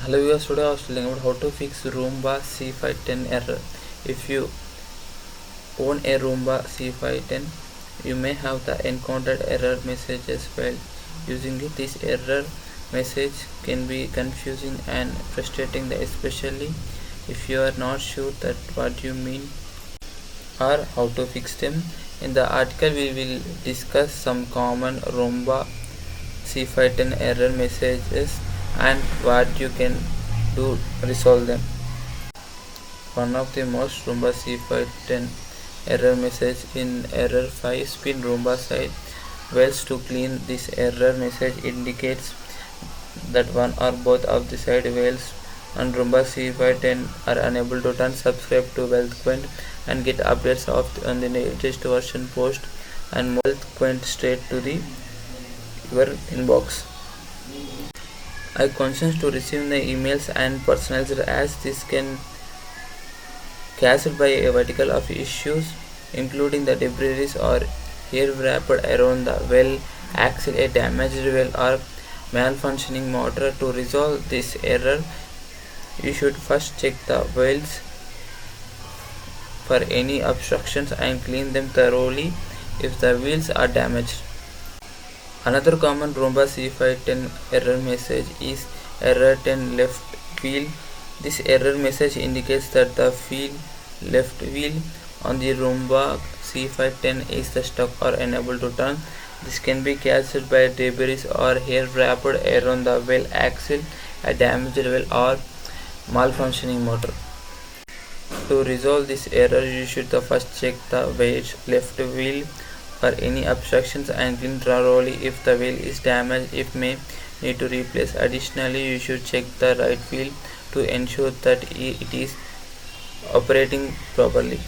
Hello viewers, today I was telling about how to fix Roomba C510 error. If you own a Roomba C510, you may have the encountered error messages while using it. This error message can be confusing and frustrating, especially if you are not sure that what you mean or how to fix them. In the article, we will discuss some common Roomba C510 error messages and what you can do to resolve them. One of the most Roomba C510 error message in error 5 spin Roomba side wells to clean. This error message indicates that one or both of the side wells on Roomba C510 are unable to turn. Subscribe to WealthQuent and get updates on the latest version post and WealthQuent straight to your inbox. I consent to receive the emails and personalized as this can caused by a vertical of issues including the debris or hair wrapped around the well axle, a damaged well or malfunctioning motor. To resolve this error, you should first check the wells for any obstructions and clean them thoroughly if the wheels are damaged. Another common Roomba C510 error message is error 10 left wheel. This error message indicates that the left wheel on the Roomba C510 is stuck or unable to turn. This can be caused by debris or hair wrapped around the well axle, a damaged well or malfunctioning motor. To resolve this error, you should first check the left wheel for any obstructions and clean thoroughly if the wheel is damaged. If may need to replace. Additionally, you should check the right wheel to ensure that it is operating properly.